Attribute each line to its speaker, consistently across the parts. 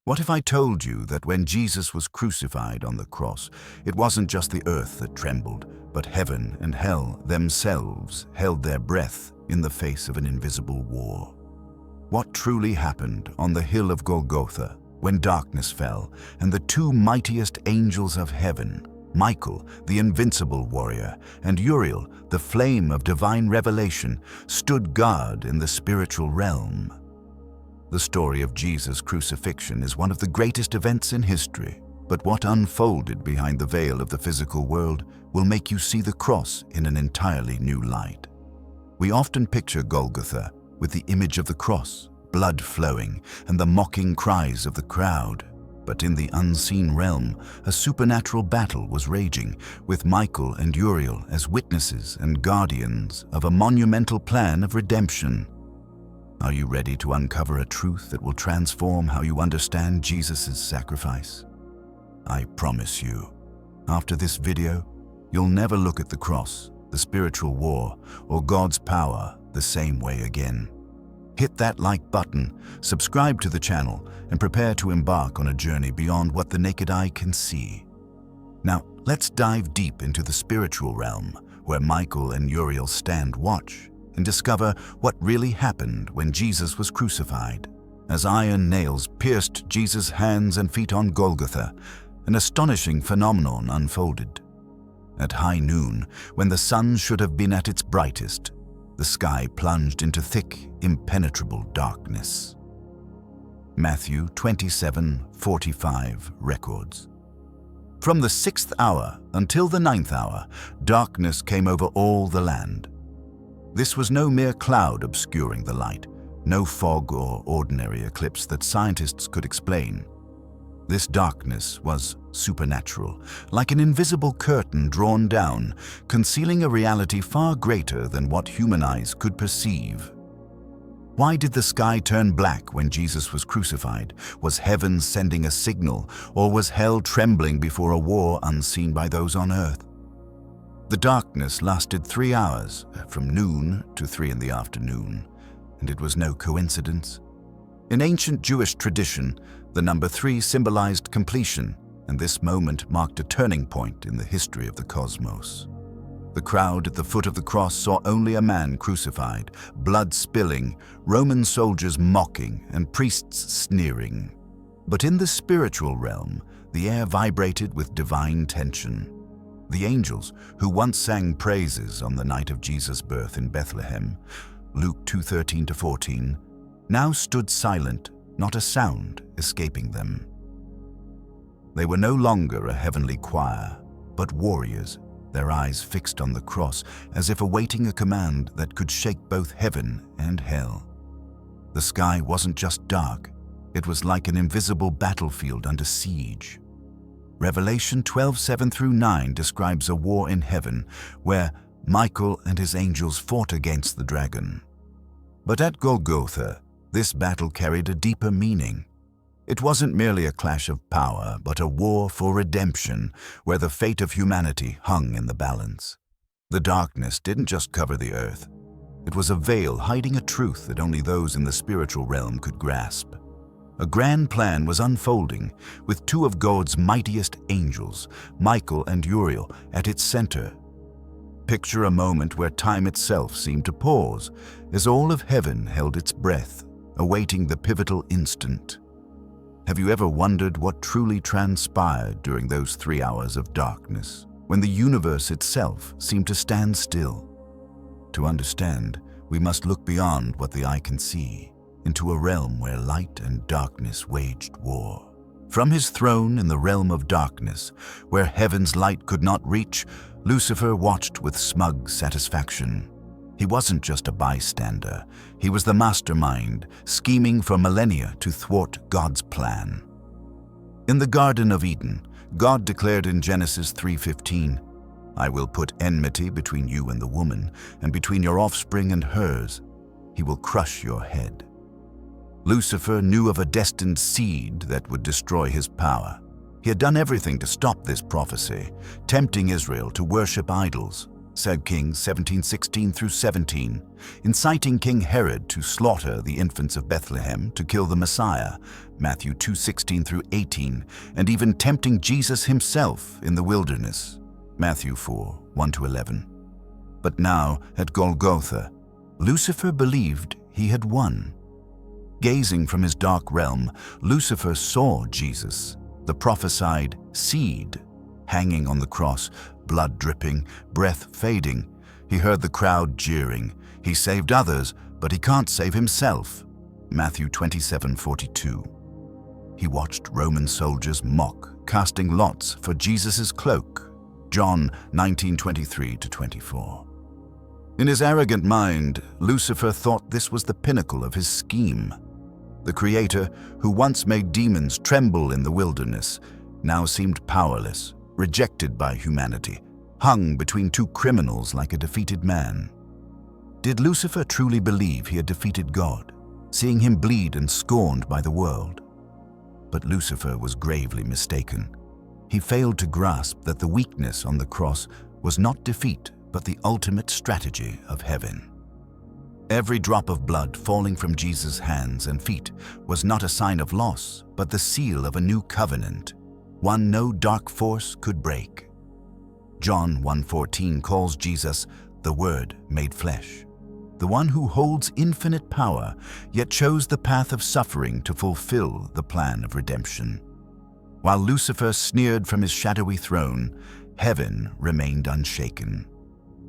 Speaker 1: What if I told you that when Jesus was crucified on the cross, it wasn't just the earth that trembled, but heaven and hell themselves held their breath in the face of an invisible war? What truly happened on the hill of Golgotha when darkness fell and the two mightiest angels of heaven, Michael, the invincible warrior, and Uriel, the flame of divine revelation, stood guard in the spiritual realm? The story of Jesus' crucifixion is one of the greatest events in history, but what unfolded behind the veil of the physical world will make you see the cross in an entirely new light. We often picture Golgotha with the image of the cross, blood flowing, and the mocking cries of the crowd. But in the unseen realm, a supernatural battle was raging, with Michael and Uriel as witnesses and guardians of a monumental plan of redemption. Are you ready to uncover a truth that will transform how you understand Jesus' sacrifice? I promise you, after this video, you'll never look at the cross, the spiritual war, or God's power the same way again. Hit that like button, subscribe to the channel, and prepare to embark on a journey beyond what the naked eye can see. Now, let's dive deep into the spiritual realm, where Michael and Uriel stand watch, and discover what really happened when Jesus was crucified. As iron nails pierced Jesus' hands and feet on Golgotha, an astonishing phenomenon unfolded. At high noon, when the sun should have been at its brightest, the sky plunged into thick, impenetrable darkness. Matthew 27:45 records. From the 6th hour until the 9th hour, darkness came over all the land. This was no mere cloud obscuring the light, no fog or ordinary eclipse that scientists could explain. This darkness was supernatural, like an invisible curtain drawn down, concealing a reality far greater than what human eyes could perceive. Why did the sky turn black when Jesus was crucified? Was heaven sending a signal, or was hell trembling before a war unseen by those on earth? The darkness lasted 3 hours, from noon to 3 in the afternoon, and it was no coincidence. In ancient Jewish tradition, the number 3 symbolized completion, and this moment marked a turning point in the history of the cosmos. The crowd at the foot of the cross saw only a man crucified, blood spilling, Roman soldiers mocking, and priests sneering. But in the spiritual realm, the air vibrated with divine tension. The angels, who once sang praises on the night of Jesus' birth in Bethlehem, Luke 2:13-14, now stood silent, not a sound escaping them. They were no longer a heavenly choir, but warriors, their eyes fixed on the cross as if awaiting a command that could shake both heaven and hell. The sky wasn't just dark, it was like an invisible battlefield under siege. Revelation 12:7-9 describes a war in heaven where Michael and his angels fought against the dragon. But at Golgotha, this battle carried a deeper meaning. It wasn't merely a clash of power, but a war for redemption, where the fate of humanity hung in the balance. The darkness didn't just cover the earth. It was a veil hiding a truth that only those in the spiritual realm could grasp. A grand plan was unfolding, with 2 of God's mightiest angels, Michael and Uriel, at its center. Picture a moment where time itself seemed to pause, as all of heaven held its breath, awaiting the pivotal instant. Have you ever wondered what truly transpired during those 3 hours of darkness, when the universe itself seemed to stand still? To understand, we must look beyond what the eye can see, into a realm where light and darkness waged war. From his throne in the realm of darkness, where heaven's light could not reach, Lucifer watched with smug satisfaction. He wasn't just a bystander, he was the mastermind, scheming for millennia to thwart God's plan. In the Garden of Eden, God declared in Genesis 3:15, "I will put enmity between you and the woman, and between your offspring and hers. He will crush your head." Lucifer knew of a destined seed that would destroy his power. He had done everything to stop this prophecy, tempting Israel to worship idols, said Kings 17:16 through 17, inciting King Herod to slaughter the infants of Bethlehem to kill the Messiah, Matthew 2:16 through 18, and even tempting Jesus himself in the wilderness, Matthew 4:1 to 11. But now, at Golgotha, Lucifer believed he had won. Gazing from his dark realm, Lucifer saw Jesus, the prophesied seed, hanging on the cross, blood dripping, breath fading. He heard the crowd jeering. He saved others, but he can't save himself. Matthew 27:42. He watched Roman soldiers mock, casting lots for Jesus' cloak. John 19:23 to 24. In his arrogant mind, Lucifer thought this was the pinnacle of his scheme. The Creator, who once made demons tremble in the wilderness, now seemed powerless, rejected by humanity, hung between two criminals like a defeated man. Did Lucifer truly believe he had defeated God, seeing him bleed and scorned by the world? But Lucifer was gravely mistaken. He failed to grasp that the weakness on the cross was not defeat, but the ultimate strategy of heaven. Every drop of blood falling from Jesus' hands and feet was not a sign of loss, but the seal of a new covenant, one no dark force could break. John 1:14 calls Jesus the Word made flesh, the one who holds infinite power, yet chose the path of suffering to fulfill the plan of redemption. While Lucifer sneered from his shadowy throne, heaven remained unshaken.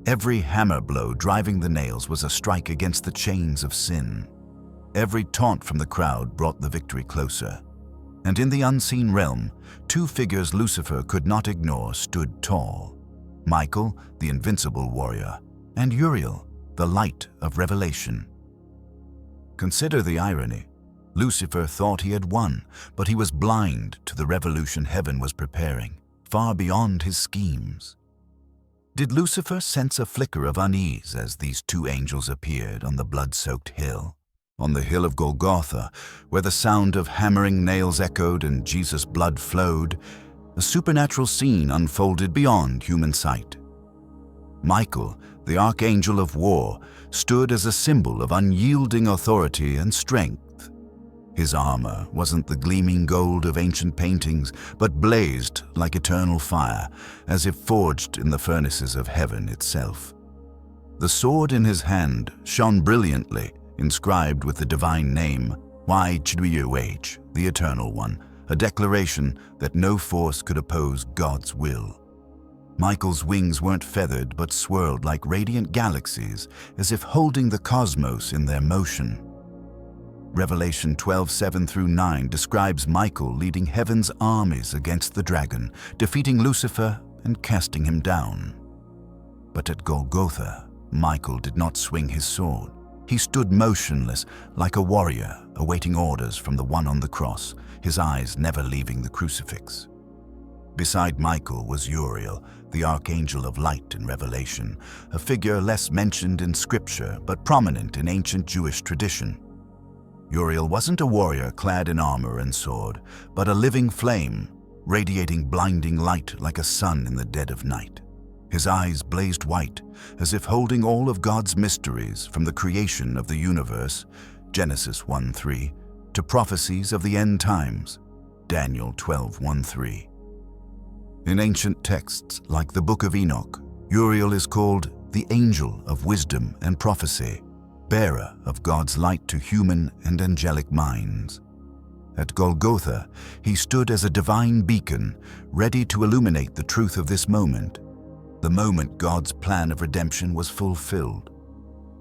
Speaker 1: Every hammer blow driving the nails was a strike against the chains of sin. Every taunt from the crowd brought the victory closer. And in the unseen realm, two figures Lucifer could not ignore stood tall: Michael, the invincible warrior, and Uriel, the light of revelation. Consider the irony. Lucifer thought he had won, but he was blind to the revolution heaven was preparing, far beyond his schemes. Did Lucifer sense a flicker of unease as these two angels appeared on the blood-soaked hill? On the hill of Golgotha, where the sound of hammering nails echoed and Jesus' blood flowed, a supernatural scene unfolded beyond human sight. Michael, the archangel of war, stood as a symbol of unyielding authority and strength. His armor wasn't the gleaming gold of ancient paintings, but blazed like eternal fire, as if forged in the furnaces of heaven itself. The sword in his hand shone brilliantly, inscribed with the divine name, YHWH, the Eternal One, a declaration that no force could oppose God's will. Michael's wings weren't feathered but swirled like radiant galaxies, as if holding the cosmos in their motion. Revelation 12:7 through 9 describes Michael leading heaven's armies against the dragon, defeating Lucifer and casting him down. But at Golgotha, Michael did not swing his sword. He stood motionless, like a warrior awaiting orders from the one on the cross, his eyes never leaving the crucifix. Beside Michael was Uriel, the archangel of light and revelation, a figure less mentioned in scripture but prominent in ancient Jewish tradition. Uriel wasn't a warrior clad in armor and sword, but a living flame, radiating blinding light like a sun in the dead of night. His eyes blazed white, as if holding all of God's mysteries from the creation of the universe, Genesis 1:3, to prophecies of the end times, Daniel 12:1-3. In ancient texts like the Book of Enoch, Uriel is called the angel of wisdom and prophecy, bearer of God's light to human and angelic minds. At Golgotha, he stood as a divine beacon, ready to illuminate the truth of this moment, the moment God's plan of redemption was fulfilled.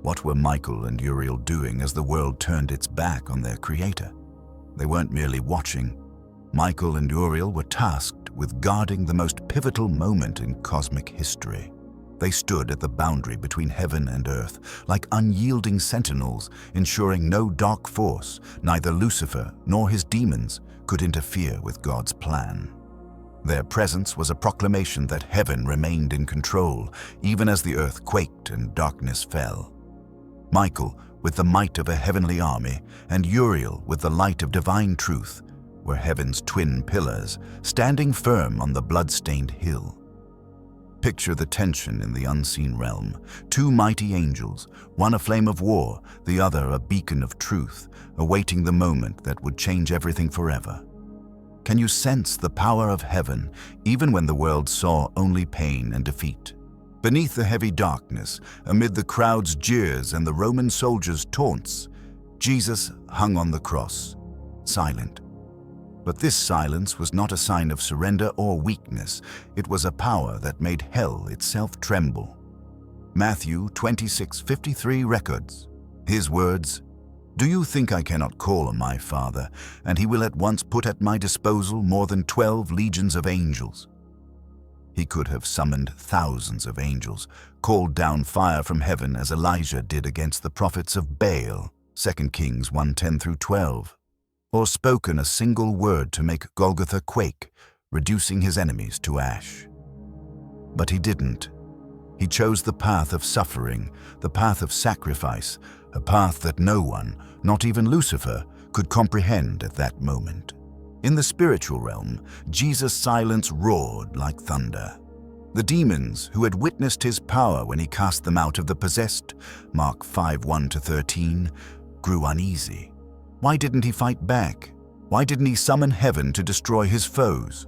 Speaker 1: What were Michael and Uriel doing as the world turned its back on their Creator? They weren't merely watching. Michael and Uriel were tasked with guarding the most pivotal moment in cosmic history. They stood at the boundary between heaven and earth, like unyielding sentinels, ensuring no dark force, neither Lucifer nor his demons, could interfere with God's plan. Their presence was a proclamation that heaven remained in control, even as the earth quaked and darkness fell. Michael, with the might of a heavenly army, and Uriel, with the light of divine truth, were heaven's twin pillars, standing firm on the blood-stained hill. Picture the tension in the unseen realm. Two mighty angels, one a flame of war, the other a beacon of truth, awaiting the moment that would change everything forever. Can you sense the power of heaven, even when the world saw only pain and defeat? Beneath the heavy darkness, amid the crowd's jeers and the Roman soldiers' taunts, Jesus hung on the cross, silent. But this silence was not a sign of surrender or weakness. It was a power that made hell itself tremble. Matthew 26:53 records his words, "Do you think I cannot call on my Father, and he will at once put at my disposal more than 12 legions of angels?" He could have summoned thousands of angels, called down fire from heaven as Elijah did against the prophets of Baal, 2 Kings 1:10-12. Or spoken a single word to make Golgotha quake, reducing his enemies to ash. But he didn't. He chose the path of suffering, the path of sacrifice, a path that no one, not even Lucifer, could comprehend at that moment. In the spiritual realm, Jesus' silence roared like thunder. The demons, who had witnessed his power when he cast them out of the possessed, Mark 5:1-13, grew uneasy. Why didn't he fight back? Why didn't he summon heaven to destroy his foes?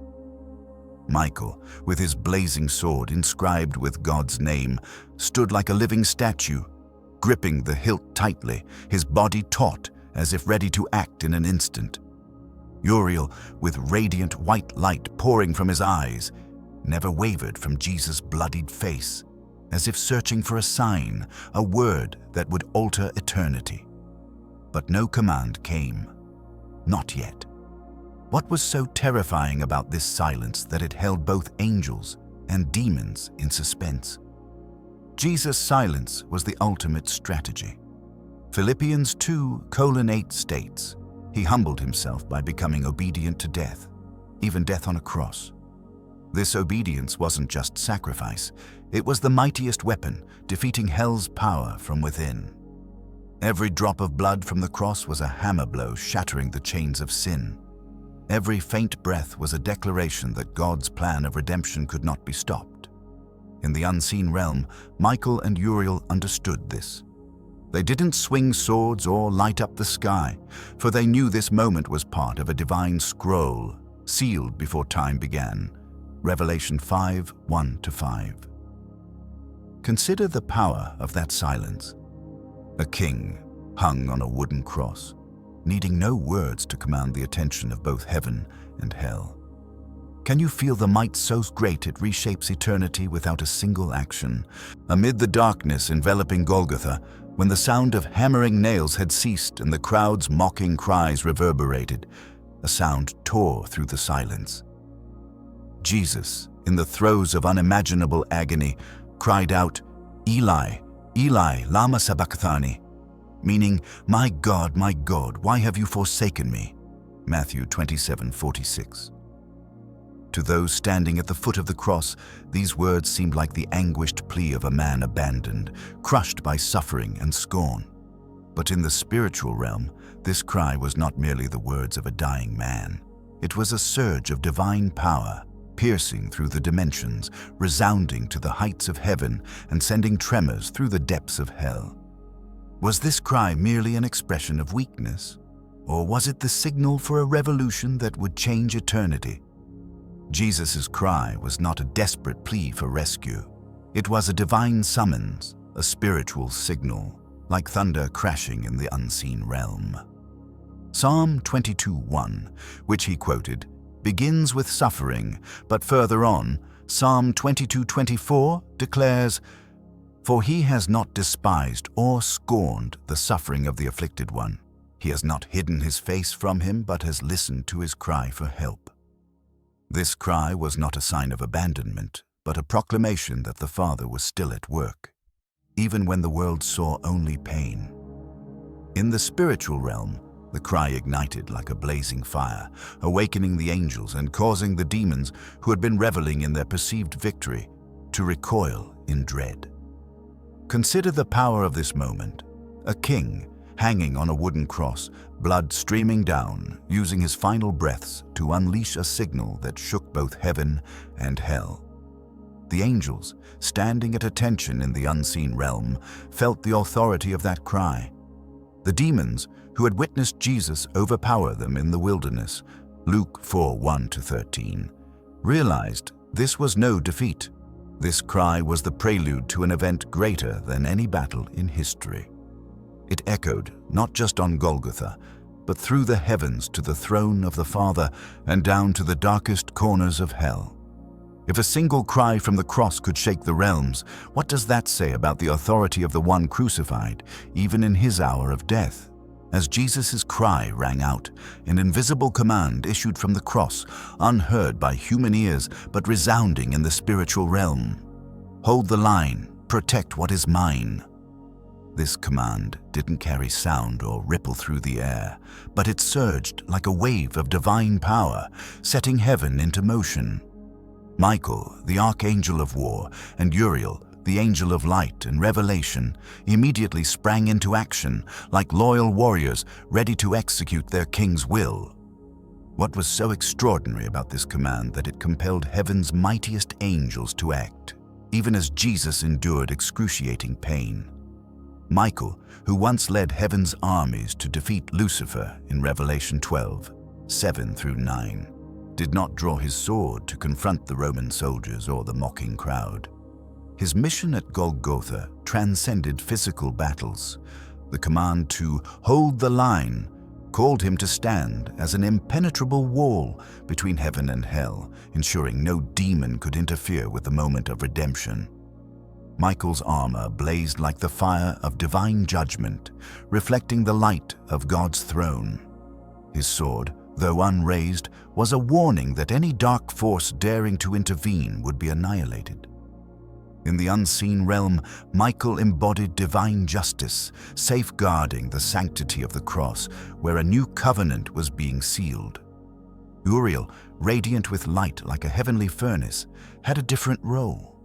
Speaker 1: Michael, with his blazing sword inscribed with God's name, stood like a living statue, gripping the hilt tightly, his body taut as if ready to act in an instant. Uriel, with radiant white light pouring from his eyes, never wavered from Jesus' bloodied face, as if searching for a sign, a word that would alter eternity. But no command came. Not yet. What was so terrifying about this silence that it held both angels and demons in suspense? Jesus' silence was the ultimate strategy. Philippians 2:8 states, "He humbled himself by becoming obedient to death, even death on a cross." This obedience wasn't just sacrifice, it was the mightiest weapon, defeating hell's power from within. Every drop of blood from the cross was a hammer blow shattering the chains of sin. Every faint breath was a declaration that God's plan of redemption could not be stopped. In the unseen realm, Michael and Uriel understood this. They didn't swing swords or light up the sky, for they knew this moment was part of a divine scroll, sealed before time began. Revelation 5:1-5. Consider the power of that silence. A king hung on a wooden cross, needing no words to command the attention of both heaven and hell. Can you feel the might so great it reshapes eternity without a single action? Amid the darkness enveloping Golgotha, when the sound of hammering nails had ceased and the crowd's mocking cries reverberated, a sound tore through the silence. Jesus, in the throes of unimaginable agony, cried out, "Eli, Eli, lama sabachthani," meaning, my God, why have you forsaken me?" Matthew 27:46. To those standing at the foot of the cross, these words seemed like the anguished plea of a man abandoned, crushed by suffering and scorn. But in the spiritual realm, this cry was not merely the words of a dying man. It was a surge of divine power, piercing through the dimensions, resounding to the heights of heaven and sending tremors through the depths of hell. Was this cry merely an expression of weakness, or was it the signal for a revolution that would change eternity? Jesus' cry was not a desperate plea for rescue. It was a divine summons, a spiritual signal, like thunder crashing in the unseen realm. Psalm 22:1, which he quoted, begins with suffering, but further on, Psalm 22:24 declares, "For he has not despised or scorned the suffering of the afflicted one. He has not hidden his face from him, but has listened to his cry for help." This cry was not a sign of abandonment, but a proclamation that the Father was still at work, even when the world saw only pain. In the spiritual realm, the cry ignited like a blazing fire, awakening the angels and causing the demons who had been reveling in their perceived victory to recoil in dread. Consider the power of this moment. A king hanging on a wooden cross, blood streaming down, using his final breaths to unleash a signal that shook both heaven and hell. The angels, standing at attention in the unseen realm, felt the authority of that cry. The demons, who had witnessed Jesus overpower them in the wilderness, Luke 4:1-13, realized this was no defeat. This cry was the prelude to an event greater than any battle in history. It echoed not just on Golgotha, but through the heavens to the throne of the Father and down to the darkest corners of hell. If a single cry from the cross could shake the realms, what does that say about the authority of the one crucified, even in his hour of death? As Jesus' cry rang out, an invisible command issued from the cross, unheard by human ears but resounding in the spiritual realm. Hold the line, protect what is mine. This command didn't carry sound or ripple through the air, but it surged like a wave of divine power, setting heaven into motion. Michael, the archangel of war, and Uriel, the angel of light and revelation, immediately sprang into action like loyal warriors ready to execute their king's will. What was so extraordinary about this command that it compelled heaven's mightiest angels to act, even as Jesus endured excruciating pain? Michael, who once led heaven's armies to defeat Lucifer in Revelation 12:7-9, did not draw his sword to confront the Roman soldiers or the mocking crowd. His mission at Golgotha transcended physical battles. The command to hold the line called him to stand as an impenetrable wall between heaven and hell, ensuring no demon could interfere with the moment of redemption. Michael's armor blazed like the fire of divine judgment, reflecting the light of God's throne. His sword, though unraised, was a warning that any dark force daring to intervene would be annihilated. In the unseen realm, Michael embodied divine justice, safeguarding the sanctity of the cross, where a new covenant was being sealed. Uriel, radiant with light like a heavenly furnace, had a different role.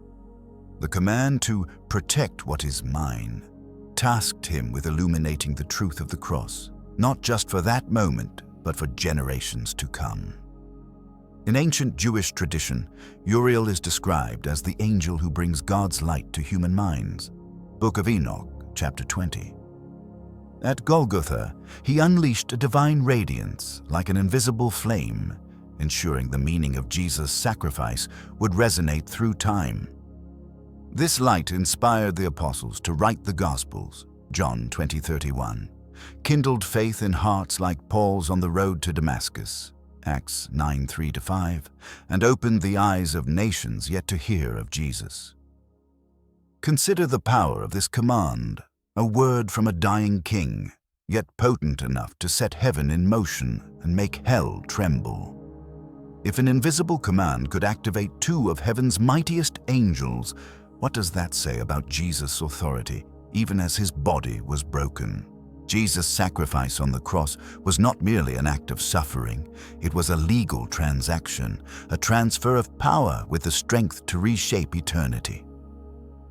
Speaker 1: The command to protect what is mine tasked him with illuminating the truth of the cross, not just for that moment, but for generations to come. In ancient Jewish tradition, Uriel is described as the angel who brings God's light to human minds. Book of Enoch, chapter 20. At Golgotha, he unleashed a divine radiance like an invisible flame, ensuring the meaning of Jesus' sacrifice would resonate through time. This light inspired the apostles to write the Gospels, John 20:31, kindled faith in hearts like Paul's on the road to Damascus, Acts 9:3-5, and opened the eyes of nations yet to hear of Jesus. Consider the power of this command, a word from a dying king, yet potent enough to set heaven in motion and make hell tremble. If an invisible command could activate two of heaven's mightiest angels, what does that say about Jesus' authority, even as his body was broken? Jesus' sacrifice on the cross was not merely an act of suffering, it was a legal transaction, a transfer of power with the strength to reshape eternity.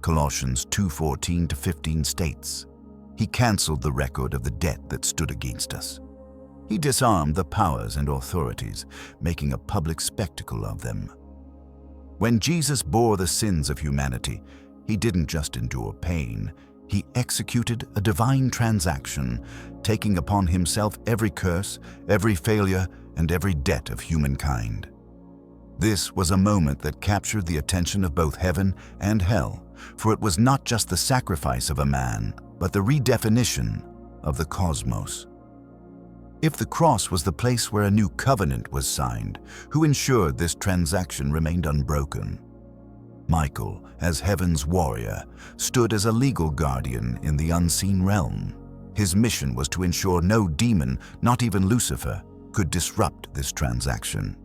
Speaker 1: Colossians 2:14-15 states, "He canceled the record of the debt that stood against us. He disarmed the powers and authorities, making a public spectacle of them." When Jesus bore the sins of humanity, he didn't just endure pain, he executed a divine transaction, taking upon himself every curse, every failure, and every debt of humankind. This was a moment that captured the attention of both heaven and hell, for it was not just the sacrifice of a man, but the redefinition of the cosmos. If the cross was the place where a new covenant was signed, who ensured this transaction remained unbroken? Michael, as heaven's warrior, stood as a legal guardian in the unseen realm. His mission was to ensure no demon, not even Lucifer, could disrupt this transaction.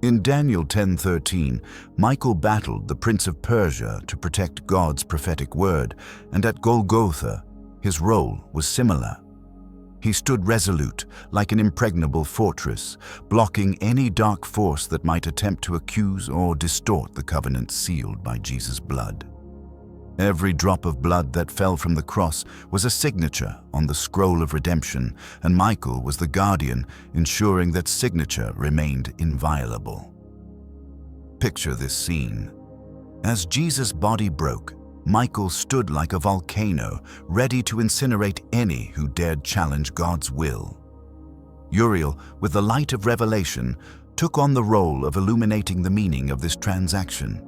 Speaker 1: In Daniel 10:13, Michael battled the Prince of Persia to protect God's prophetic word, and at Golgotha, his role was similar. He stood resolute, like an impregnable fortress, blocking any dark force that might attempt to accuse or distort the covenant sealed by Jesus' blood. Every drop of blood that fell from the cross was a signature on the scroll of redemption, and Michael was the guardian, ensuring that signature remained inviolable. Picture this scene. As Jesus' body broke, Michael stood like a volcano, ready to incinerate any who dared challenge God's will. Uriel, with the light of revelation, took on the role of illuminating the meaning of this transaction.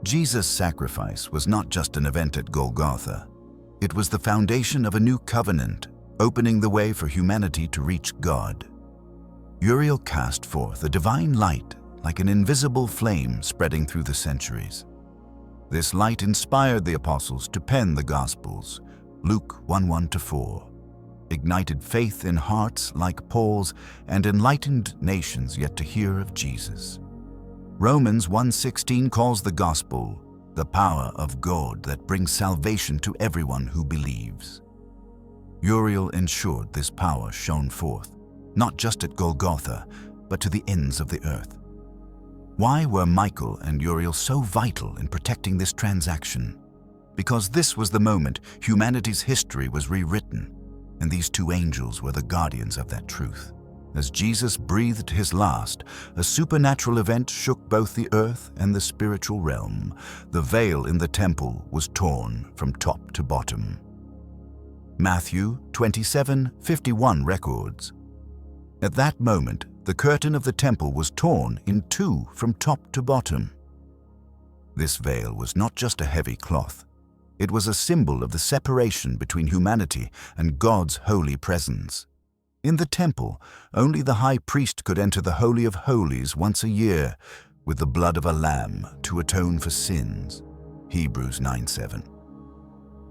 Speaker 1: Jesus' sacrifice was not just an event at Golgotha. It was the foundation of a new covenant, opening the way for humanity to reach God. Uriel cast forth a divine light like an invisible flame spreading through the centuries. This light inspired the apostles to pen the Gospels, Luke 1:1-4, ignited faith in hearts like Paul's, and enlightened nations yet to hear of Jesus. Romans 1:16 calls the Gospel the power of God that brings salvation to everyone who believes. Uriel ensured this power shone forth, not just at Golgotha, but to the ends of the earth. Why were Michael and Uriel so vital in protecting this transaction? Because this was the moment humanity's history was rewritten, and these two angels were the guardians of that truth. As Jesus breathed his last, a supernatural event shook both the earth and the spiritual realm. The veil in the temple was torn from top to bottom. Matthew 27:51 records, "At that moment, the curtain of the temple was torn in two from top to bottom." This veil was not just a heavy cloth. It was a symbol of the separation between humanity and God's holy presence. In the temple, only the high priest could enter the Holy of Holies once a year with the blood of a lamb to atone for sins. Hebrews 9:7.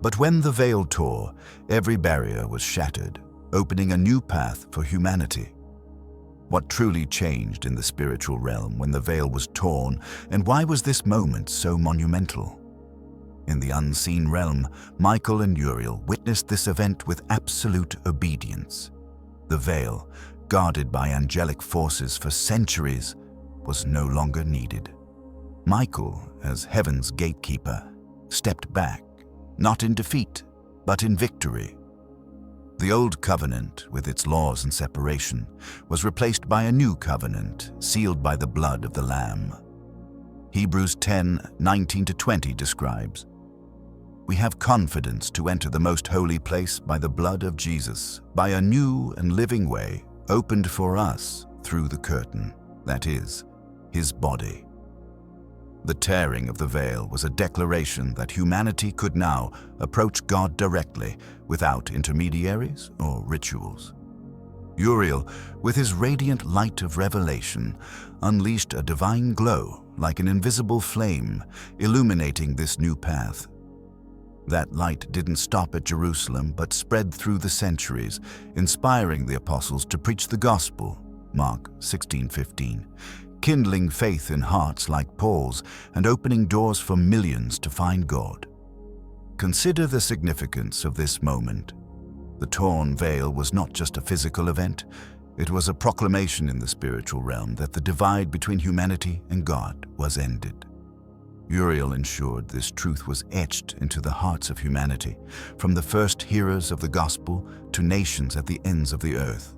Speaker 1: But when the veil tore, every barrier was shattered, opening a new path for humanity. What truly changed in the spiritual realm when the veil was torn, and why was this moment so monumental? In the unseen realm, Michael and Uriel witnessed this event with absolute obedience. The veil, guarded by angelic forces for centuries, was no longer needed. Michael, as heaven's gatekeeper, stepped back, not in defeat, but in victory. The old covenant, with its laws and separation, was replaced by a new covenant, sealed by the blood of the Lamb. Hebrews 10:19-20 describes, "We have confidence to enter the most holy place by the blood of Jesus, by a new and living way opened for us through the curtain, that is, his body." The tearing of the veil was a declaration that humanity could now approach God directly, without intermediaries or rituals. Uriel, with his radiant light of revelation, unleashed a divine glow like an invisible flame, illuminating this new path. That light didn't stop at Jerusalem, but spread through the centuries, inspiring the apostles to preach the gospel, Mark 16:15, kindling faith in hearts like Paul's and opening doors for millions to find God. Consider the significance of this moment. The torn veil was not just a physical event, it was a proclamation in the spiritual realm that the divide between humanity and God was ended. Uriel ensured this truth was etched into the hearts of humanity, from the first hearers of the gospel to nations at the ends of the earth.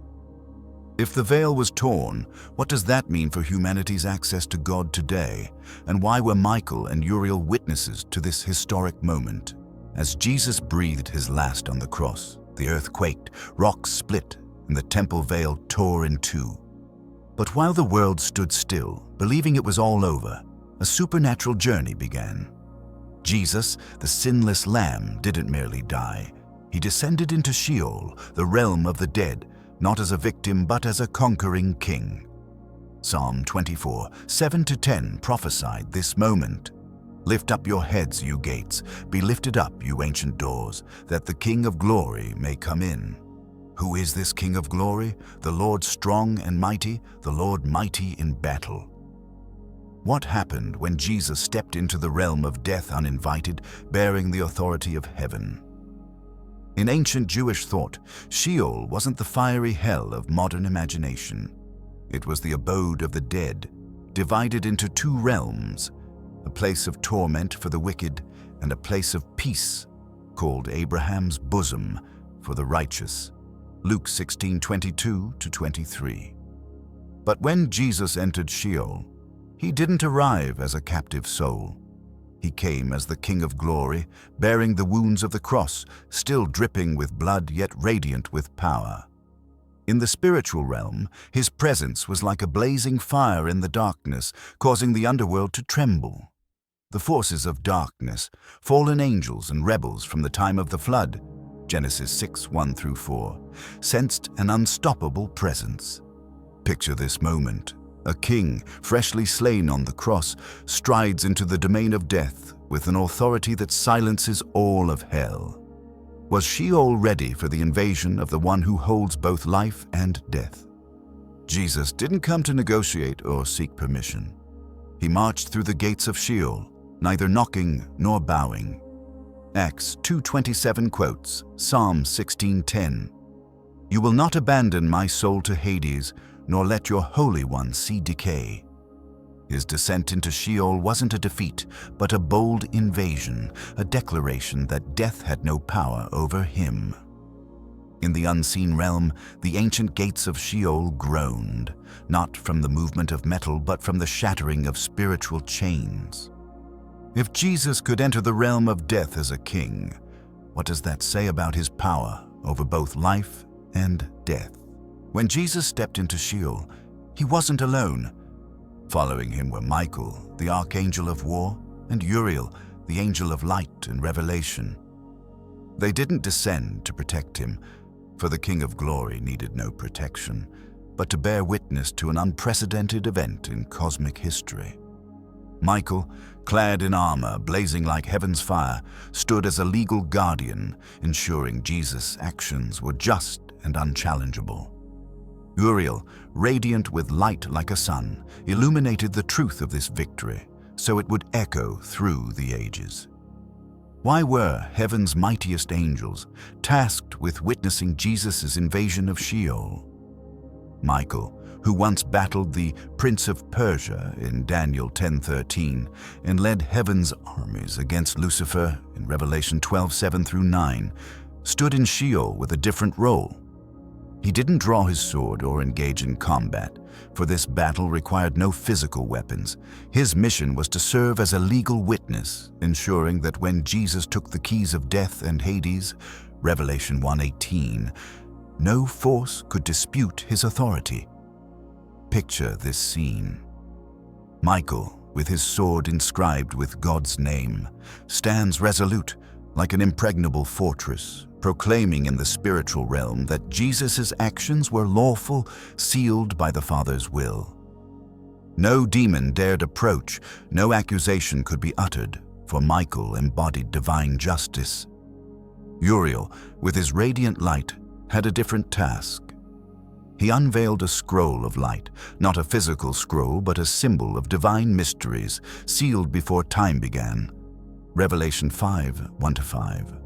Speaker 1: If the veil was torn, what does that mean for humanity's access to God today? And why were Michael and Uriel witnesses to this historic moment? As Jesus breathed his last on the cross, the earth quaked, rocks split, and the temple veil tore in two. But while the world stood still, believing it was all over, a supernatural journey began. Jesus, the sinless Lamb, didn't merely die. He descended into Sheol, the realm of the dead, not as a victim but as a conquering king. Psalm 24:7-10 prophesied this moment. "Lift up your heads, you gates, be lifted up, you ancient doors, that the King of glory may come in." Who is this King of glory? The Lord strong and mighty, the Lord mighty in battle. What happened when Jesus stepped into the realm of death uninvited, bearing the authority of heaven? In ancient Jewish thought, Sheol wasn't the fiery hell of modern imagination. It was the abode of the dead, divided into two realms, a place of torment for the wicked and a place of peace, called Abraham's bosom, for the righteous. Luke 16:22-23. But when Jesus entered Sheol, he didn't arrive as a captive soul. He came as the King of Glory, bearing the wounds of the cross, still dripping with blood yet radiant with power. In the spiritual realm, his presence was like a blazing fire in the darkness, causing the underworld to tremble. The forces of darkness, fallen angels and rebels from the time of the flood, Genesis 6:1-4, sensed an unstoppable presence. Picture this moment. A king, freshly slain on the cross, strides into the domain of death with an authority that silences all of hell. Was Sheol ready for the invasion of the one who holds both life and death? Jesus didn't come to negotiate or seek permission. He marched through the gates of Sheol, neither knocking nor bowing. Acts 2:27 quotes Psalm 16:10. "You will not abandon my soul to Hades, nor let your Holy One see decay." His descent into Sheol wasn't a defeat, but a bold invasion, a declaration that death had no power over him. In the unseen realm, the ancient gates of Sheol groaned, not from the movement of metal, but from the shattering of spiritual chains. If Jesus could enter the realm of death as a king, what does that say about his power over both life and death? When Jesus stepped into Sheol, he wasn't alone. Following him were Michael, the archangel of war, and Uriel, the angel of light and revelation. They didn't descend to protect him, for the King of Glory needed no protection, but to bear witness to an unprecedented event in cosmic history. Michael, clad in armor blazing like heaven's fire, stood as a legal guardian, ensuring Jesus' actions were just and unchallengeable. Uriel, radiant with light like a sun, illuminated the truth of this victory, so it would echo through the ages. Why were heaven's mightiest angels tasked with witnessing Jesus' invasion of Sheol? Michael, who once battled the Prince of Persia in Daniel 10:13 and led heaven's armies against Lucifer in Revelation 12:7-9, stood in Sheol with a different role. He didn't draw his sword or engage in combat, for this battle required no physical weapons. His mission was to serve as a legal witness, ensuring that when Jesus took the keys of death and Hades, Revelation 1:18, no force could dispute his authority. Picture this scene. Michael, with his sword inscribed with God's name, stands resolute like an impregnable fortress, proclaiming in the spiritual realm that Jesus' actions were lawful, sealed by the Father's will. No demon dared approach, no accusation could be uttered, for Michael embodied divine justice. Uriel, with his radiant light, had a different task. He unveiled a scroll of light, not a physical scroll, but a symbol of divine mysteries, sealed before time began. Revelation 5:1-5.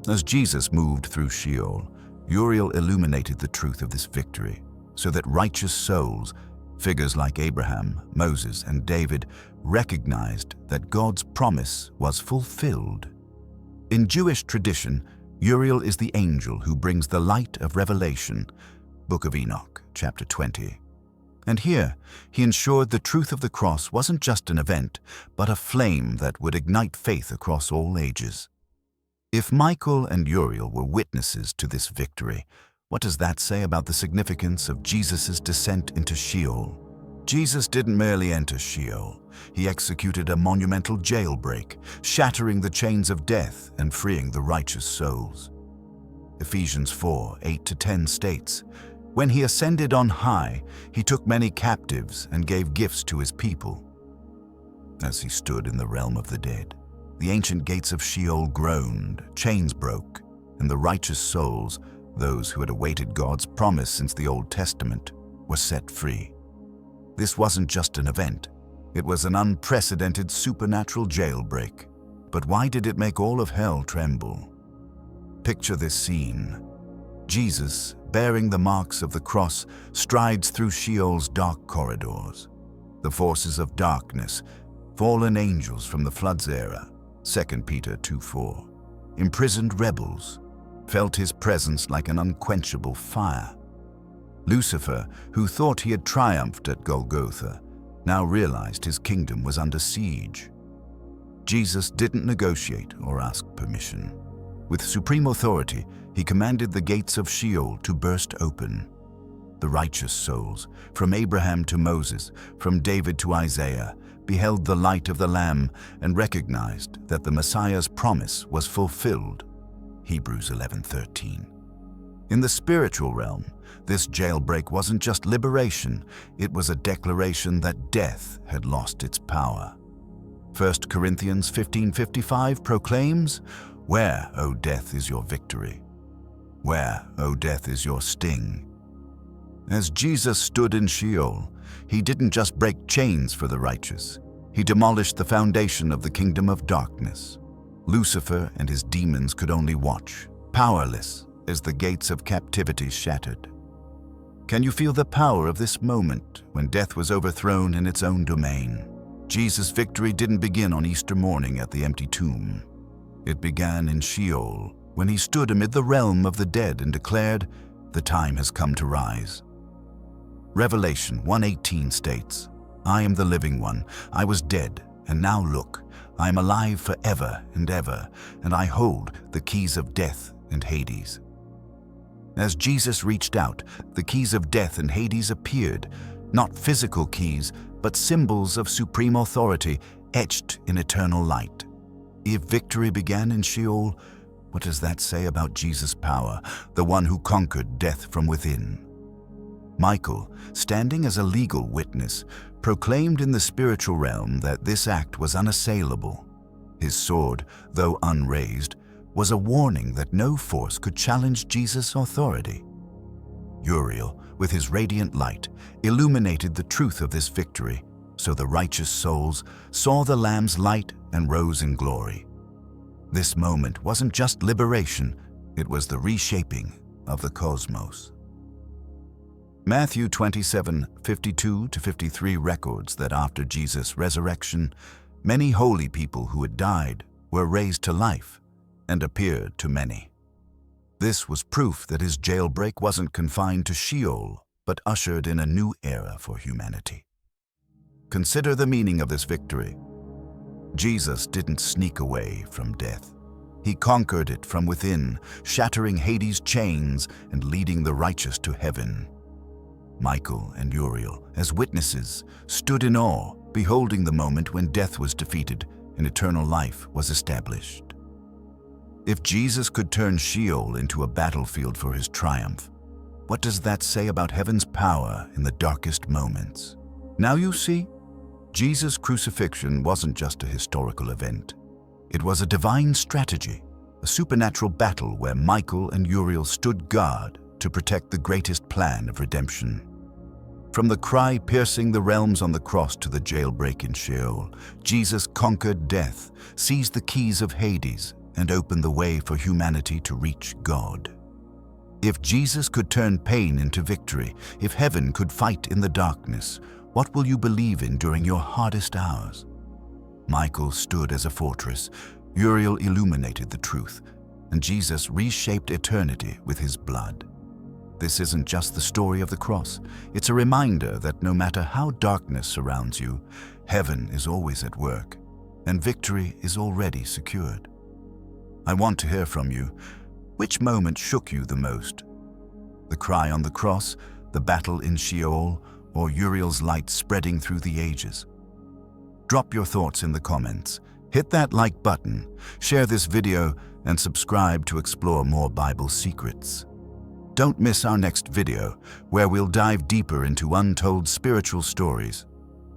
Speaker 1: As Jesus moved through Sheol, Uriel illuminated the truth of this victory, so that righteous souls, figures like Abraham, Moses, and David, recognized that God's promise was fulfilled. In Jewish tradition, Uriel is the angel who brings the light of revelation, Book of Enoch, chapter 20. And here, he ensured the truth of the cross wasn't just an event, but a flame that would ignite faith across all ages. If Michael and Uriel were witnesses to this victory, what does that say about the significance of Jesus' descent into Sheol? Jesus didn't merely enter Sheol. He executed a monumental jailbreak, shattering the chains of death and freeing the righteous souls. Ephesians 4:8-10 states, "When he ascended on high, he took many captives and gave gifts to his people." As he stood in the realm of the dead, the ancient gates of Sheol groaned, chains broke, and the righteous souls, those who had awaited God's promise since the Old Testament, were set free. This wasn't just an event. It was an unprecedented supernatural jailbreak. But why did it make all of hell tremble? Picture this scene. Jesus, bearing the marks of the cross, strides through Sheol's dark corridors. The forces of darkness, fallen angels from the flood's era, 2 Peter 2:4, imprisoned rebels, felt his presence like an unquenchable fire. Lucifer, who thought he had triumphed at Golgotha, now realized his kingdom was under siege. Jesus didn't negotiate or ask permission. With supreme authority, he commanded the gates of Sheol to burst open. The righteous souls, from Abraham to Moses, from David to Isaiah, beheld the light of the Lamb and recognized that the Messiah's promise was fulfilled. Hebrews 11:13. In the spiritual realm, this jailbreak wasn't just liberation, it was a declaration that death had lost its power. 1 Corinthians 15:55 proclaims, "Where, O death, is your victory? Where, O death, is your sting?" As Jesus stood in Sheol, he didn't just break chains for the righteous. He demolished the foundation of the kingdom of darkness. Lucifer and his demons could only watch, powerless, as the gates of captivity shattered. Can you feel the power of this moment when death was overthrown in its own domain? Jesus' victory didn't begin on Easter morning at the empty tomb. It began in Sheol, when he stood amid the realm of the dead and declared, "The time has come to rise." Revelation 1:18 states, "I am the living one. I was dead, and now look, I am alive forever and ever, and I hold the keys of death and Hades." As Jesus reached out, the keys of death and Hades appeared, not physical keys, but symbols of supreme authority etched in eternal light. If victory began in Sheol, what does that say about Jesus' power, the one who conquered death from within? Michael, standing as a legal witness, proclaimed in the spiritual realm that this act was unassailable. His sword, though unraised, was a warning that no force could challenge Jesus' authority. Uriel, with his radiant light, illuminated the truth of this victory, so the righteous souls saw the Lamb's light and rose in glory. This moment wasn't just liberation, it was the reshaping of the cosmos. Matthew 27:52-53 records that after Jesus' resurrection, many holy people who had died were raised to life and appeared to many. This was proof that his jailbreak wasn't confined to Sheol, but ushered in a new era for humanity. Consider the meaning of this victory. Jesus didn't sneak away from death. He conquered it from within, shattering Hades' chains and leading the righteous to heaven. Michael and Uriel, as witnesses, stood in awe, beholding the moment when death was defeated and eternal life was established. If Jesus could turn Sheol into a battlefield for his triumph, what does that say about heaven's power in the darkest moments? Now you see, Jesus' crucifixion wasn't just a historical event. It was a divine strategy, a supernatural battle where Michael and Uriel stood guard to protect the greatest plan of redemption. From the cry piercing the realms on the cross to the jailbreak in Sheol, Jesus conquered death, seized the keys of Hades, and opened the way for humanity to reach God. If Jesus could turn pain into victory, if heaven could fight in the darkness, what will you believe in during your hardest hours? Michael stood as a fortress, Uriel illuminated the truth, and Jesus reshaped eternity with his blood. This isn't just the story of the cross. It's a reminder that no matter how darkness surrounds you, heaven is always at work, and victory is already secured. I want to hear from you. Which moment shook you the most? The cry on the cross, the battle in Sheol, or Uriel's light spreading through the ages? Drop your thoughts in the comments. Hit that like button, share this video, and subscribe to explore more Bible secrets. Don't miss our next video, where we'll dive deeper into untold spiritual stories.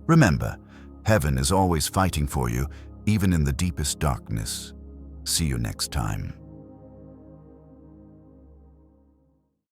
Speaker 1: Remember, heaven is always fighting for you, even in the deepest darkness. See you next time.